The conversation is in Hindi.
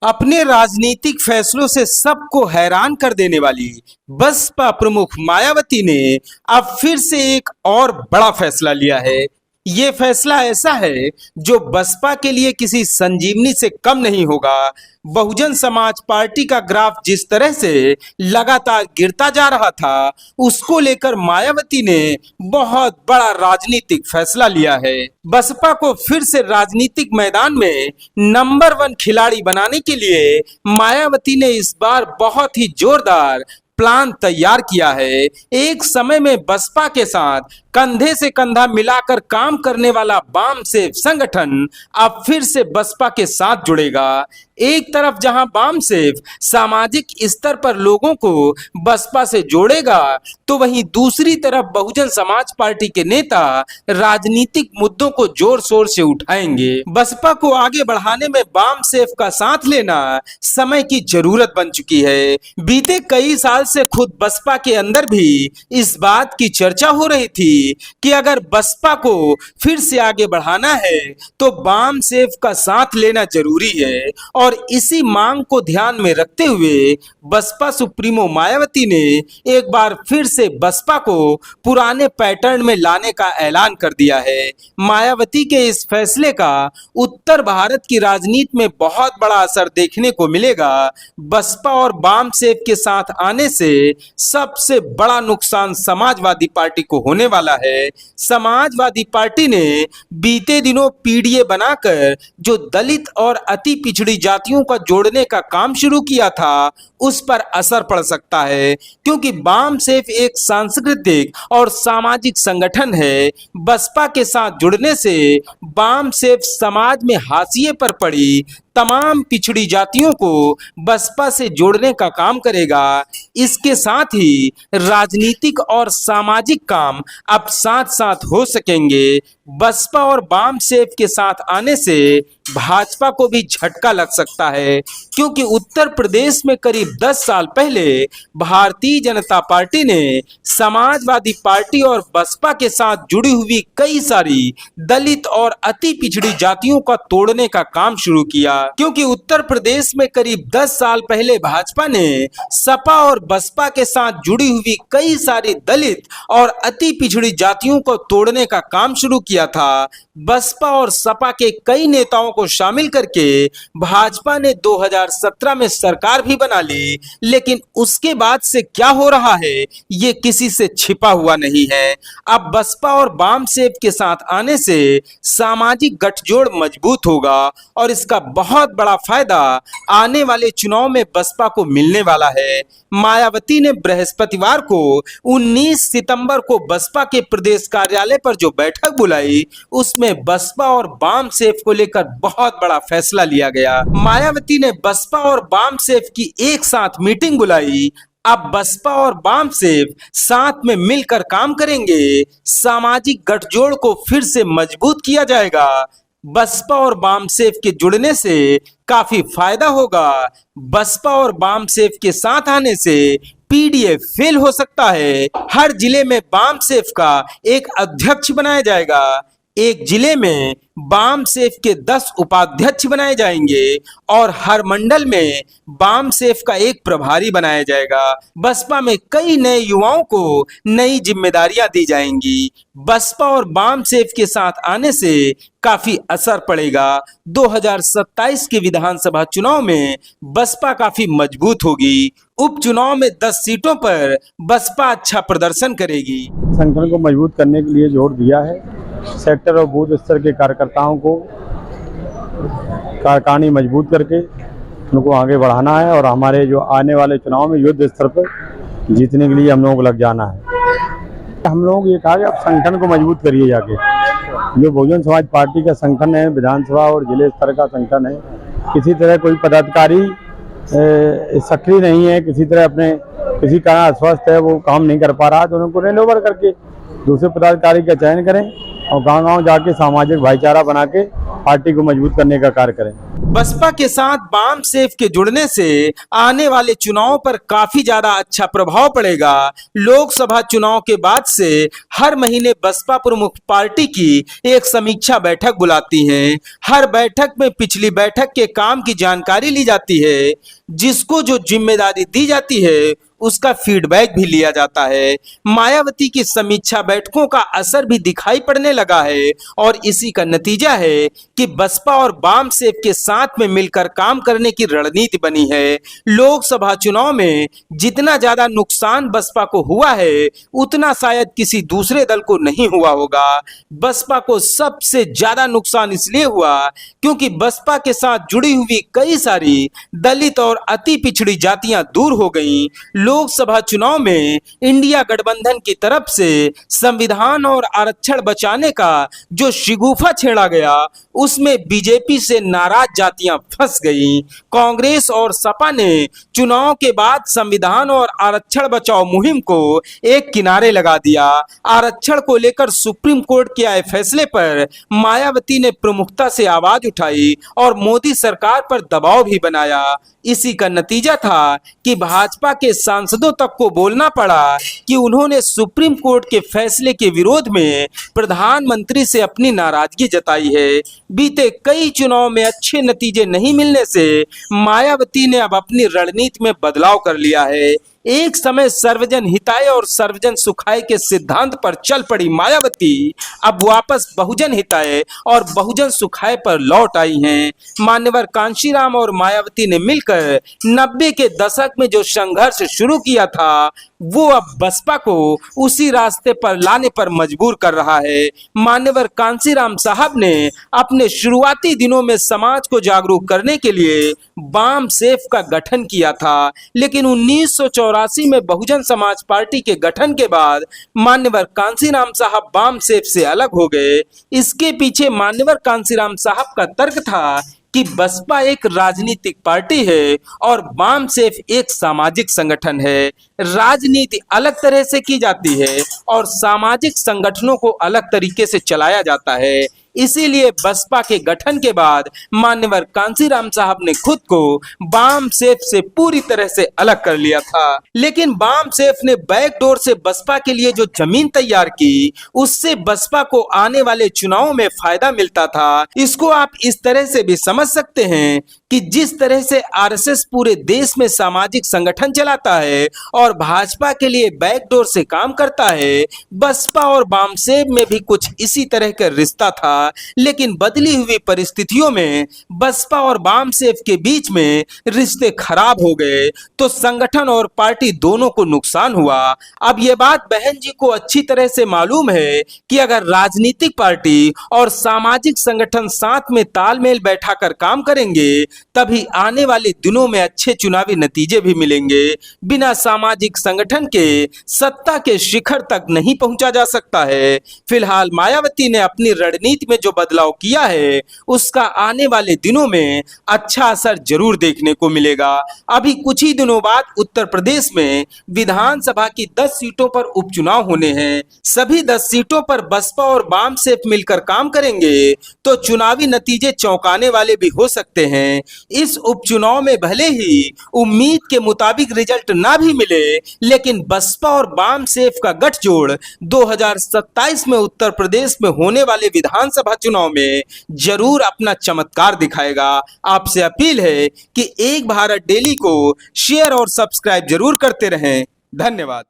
अपने राजनीतिक फैसलों से सबको हैरान कर देने वाली बसपा प्रमुख मायावती ने अब फिर से एक और बड़ा फैसला लिया है। ये फैसला ऐसा है जो बसपा के लिए किसी संजीवनी से कम नहीं होगा। बहुजन समाज पार्टी का ग्राफ जिस तरह से लगातार गिरता जा रहा था, उसको लेकर मायावती ने बहुत बड़ा राजनीतिक फैसला लिया है। बसपा को फिर से राजनीतिक मैदान में नंबर 1 खिलाड़ी बनाने के लिए मायावती ने इस बार बहुत ही जोरदार प्लान तैयार किया है। एक समय में बसपा के साथ कंधे से कंधा मिलाकर काम करने वाला वाम सेफ संगठन अब फिर से बसपा के साथ जुड़ेगा। एक तरफ जहां वाम सेफ सामाजिक स्तर पर लोगों को बसपा से जोड़ेगा, तो वहीं दूसरी तरफ बहुजन समाज पार्टी के नेता राजनीतिक मुद्दों को जोर शोर से उठाएंगे। बसपा को आगे बढ़ाने में वाम सेफ का साथ लेना समय की जरूरत बन चुकी है। बीते कई साल से खुद बसपा के अंदर भी इस बात की चर्चा हो रही थी कि अगर बसपा को फिर से आगे बढ़ाना है तो वाम सेफ का साथ लेना जरूरी है। और इसी मांग को ध्यान में रखते हुए बसपा सुप्रीमो मायावती ने एक बार फिर से बसपा को पुराने पैटर्न में लाने का ऐलान कर दिया है। मायावती के इस फैसले का उत्तर भारत की राजनीति में बहुत बड़ा असर देखने को मिलेगा। बसपा और वाम सेफ के साथ आने से सबसे बड़ा नुकसान समाजवादी पार्टी को होने वाला है। समाजवादी पार्टी ने बीते दिनों पीडीए बनाकर जो दलित और अति पिछड़ी जातियों का जोड़ने का काम शुरू किया था, उस पर असर पड़ सकता है, क्योंकि वाम सेफ एक सांस्कृतिक और सामाजिक संगठन है। बसपा के साथ जुड़ने से वाम सेफ समाज में हाशिए पर पड़ी तमाम पिछड़ी जातियों को बसपा से जोड़ने का काम करेगा। इसके साथ ही राजनीतिक और सामाजिक काम अब साथ साथ हो सकेंगे। बसपा और वाम सेफ के साथ आने से भाजपा को भी झटका लग सकता है, क्योंकि उत्तर प्रदेश में करीब 10 साल पहले भारतीय जनता पार्टी ने समाजवादी पार्टी और बसपा के साथ जुड़ी हुई कई सारी दलित और अति पिछड़ी जातियों का तोड़ने का काम शुरू किया। क्योंकि उत्तर प्रदेश में करीब 10 साल पहले भाजपा ने सपा और बसपा के साथ जुड़ी हुई कई सारी दलित और अति पिछड़ी जातियों को तोड़ने का काम शुरू किया था। बसपा और सपा के कई नेताओं को शामिल करके भाजपा ने 2017 में सरकार भी बना ली, लेकिन उसके बाद से क्या हो रहा है ये किसी से छिपा हुआ नहीं है। अब बसपा और वाम सेफ के साथ आने से सामाजिक गठजोड़ मजबूत होगा और इसका बहुत बड़ा फायदा आने वाले चुनाव में बसपा को मिलने वाला है। मायावती ने बृहस्पतिवार को 19 सितंबर को बसपा के प्रदेश कार्यालय पर जो बैठक बुलाई, उसमें बसपा और वाम सेफ को लेकर बहुत बड़ा फैसला लिया गया। मायावती ने बसपा और वाम सेफ की एक साथ मीटिंग बुलाई। अब बसपा और वाम सेफ साथ में मिलकर काम करेंगे। सामाजिक गठजोड़ को फिर से मजबूत किया जाएगा। बसपा और वाम सेफ के जुड़ने से काफी फायदा होगा। बसपा और वाम सेफ के साथ आने से पीडीए फेल हो सकता है। हर जिले में वाम सेफ का एक अध्यक्ष बनाया जाएगा। एक जिले में वाम सेफ के 10 उपाध्यक्ष बनाए जाएंगे और हर मंडल में वाम सेफ का एक प्रभारी बनाया जाएगा। बसपा में कई नए युवाओं को नई जिम्मेदारियां दी जाएंगी। बसपा और वाम सेफ के साथ आने से काफी असर पड़ेगा। 2027 के विधानसभा चुनाव में बसपा काफी मजबूत होगी। उपचुनाव में 10 सीटों पर बसपा अच्छा प्रदर्शन करेगी। संगठन को मजबूत करने के लिए जोर दिया है। सेक्टर और बूथ स्तर के कार्यकर्ताओं को कारखानी मजबूत करके उनको आगे बढ़ाना है और हमारे जो आने वाले चुनाव में युद्ध स्तर पर जीतने के लिए हम लोगों को लग जाना है। हम लोग ये कहा कि आप संगठन को मजबूत करिए जाके। जो बहुजन समाज पार्टी का संगठन है, विधानसभा और जिले स्तर का संगठन है, किसी तरह कोई पदाधिकारी सक्रिय नहीं है, किसी तरह अपने किसी कारण अस्वस्थ है, वो काम नहीं कर पा रहा, तो उनको रेल ओवर करके दूसरे पदाधिकारी का चयन करें और गांव-गांव जाके सामाजिक भाईचारा बना के पार्टी को मजबूत करने का कार्य करें। बसपा के साथ बाम सेफ के जुड़ने से आने वाले चुनाव पर काफी ज्यादा अच्छा प्रभाव पड़ेगा। लोकसभा चुनाव के बाद से हर महीने बसपा प्रमुख पार्टी की एक समीक्षा बैठक बुलाती हैं। हर बैठक में पिछली बैठक के काम की जानकारी ली जाती है, जिसको जो जिम्मेदारी दी जाती है उसका फीडबैक भी लिया जाता है। मायावती की समीक्षा बैठकों का असर भी दिखाई पड़ने लगा है और इसी का नतीजा है कि बसपा और बाम सेफ के साथ में मिलकर काम करने की रणनीति बनी है। लोकसभा चुनाव में जितना ज्यादा नुकसान बसपा को हुआ है उतना शायद किसी दूसरे दल को नहीं हुआ होगा। बसपा को सबसे ज्यादा नुकसान इसलिए हुआ क्योंकि बसपा के साथ जुड़ी हुई कई सारी दलित और अति पिछड़ी जातियां दूर हो गईं। लोकसभा चुनाव में इंडिया गठबंधन की तरफ से संविधान और आरक्षण बचाने का जो शिगुफा छेड़ा गया उसमें बीजेपी से नाराज जातियां फंस गईं। कांग्रेस और सपा ने चुनाव के बाद संविधान और आरक्षण बचाओ मुहिम को एक किनारे लगा दिया। आरक्षण को लेकर सुप्रीम कोर्ट के आए फैसले पर मायावती ने प्रमुखता से आवाज उठाई और मोदी सरकार पर दबाव भी बनाया। इसी का नतीजा था कि भाजपा के सांसदों तक को बोलना पड़ा कि उन्होंने सुप्रीम कोर्ट के फैसले के विरोध में प्रधानमंत्री से अपनी नाराजगी जताई है। बीते कई चुनाव में अच्छे नतीजे नहीं मिलने से मायावती ने अब अपनी रणनीति में बदलाव कर लिया है। एक समय सर्वजन हिताय और सर्वजन सुखाय के सिद्धांत पर चल पड़ी मायावती अब वापस बहुजन हिताय और बहुजन सुखाय पर लौट आई हैं। मान्यवर कांशीराम और मायावती ने मिलकर 90 के दशक में जो संघर्ष शुरू किया था वो अब बसपा को उसी रास्ते पर लाने पर मजबूर कर रहा है। मान्यवर कांशीराम साहब ने अपने शुरुआती दिनों में समाज को जागरूक करने के लिए बाम सेफ का गठन किया था, लेकिन 1984 में बहुजन समाज पार्टी के गठन के बाद मान्यवर कांशीराम साहब बाम सेफ से अलग हो गए। इसके पीछे मान्यवर कांशीराम साहब का तर्क था कि बसपा एक राजनीतिक पार्टी है और बाम सेफ एक सामाजिक संगठन है। राजनीति अलग तरह से की जाती है और सामाजिक संगठनों को अलग तरीके से चलाया जाता है। इसीलिए बसपा के गठन के बाद मान्यवर कांशीराम साहब ने खुद को बाम सेफ से पूरी तरह से अलग कर लिया था। लेकिन बाम सेफ ने बैकडोर से बसपा के लिए जो जमीन तैयार की उससे बसपा को आने वाले चुनावों में फायदा मिलता था। इसको आप इस तरह से भी समझ सकते हैं कि जिस तरह से आरएसएस पूरे देश में सामाजिक संगठन चलाता है और भाजपा के लिए बैकडोर से काम करता है, बसपा और बाम सेफ में भी कुछ इसी तरह का रिश्ता था। लेकिन बदली हुई परिस्थितियों में बसपा और बाम सेफ के बीच में रिश्ते खराब हो गए तो संगठन और पार्टी दोनों को नुकसान हुआ। अब यह बात बहन जी को अच्छी तरह से मालूम है कि अगर राजनीतिक पार्टी और सामाजिक संगठन साथ में तालमेल बैठाकर काम करेंगे तभी आने वाले दिनों में अच्छे चुनावी नतीजे भी मिलेंगे। बिना सामाजिक संगठन के सत्ता के शिखर तक नहीं पहुंचा जा सकता है। फिलहाल मायावती ने अपनी रणनीति में जो बदलाव किया है उसका आने वाले दिनों में अच्छा असर जरूर देखने को मिलेगा। अभी कुछ ही दिनों बाद उत्तर प्रदेश में विधानसभा की 10 सीटों पर उपचुनाव होने हैं। सभी 10 सीटों पर बसपा और बाम सेफ मिलकर काम करेंगे तो चुनावी नतीजे चौंकाने वाले भी हो सकते हैं। इस उपचुनाव में भले ही उम्मीद के मुताबिक रिजल्ट ना भी मिले, लेकिन बसपा और बाम सेफ का गठजोड़ 2027 में उत्तर प्रदेश में होने वाले विधानसभा चुनाव में जरूर अपना चमत्कार दिखाएगा। आपसे अपील है कि एक भारत डेली को शेयर और सब्सक्राइब जरूर करते रहें। धन्यवाद।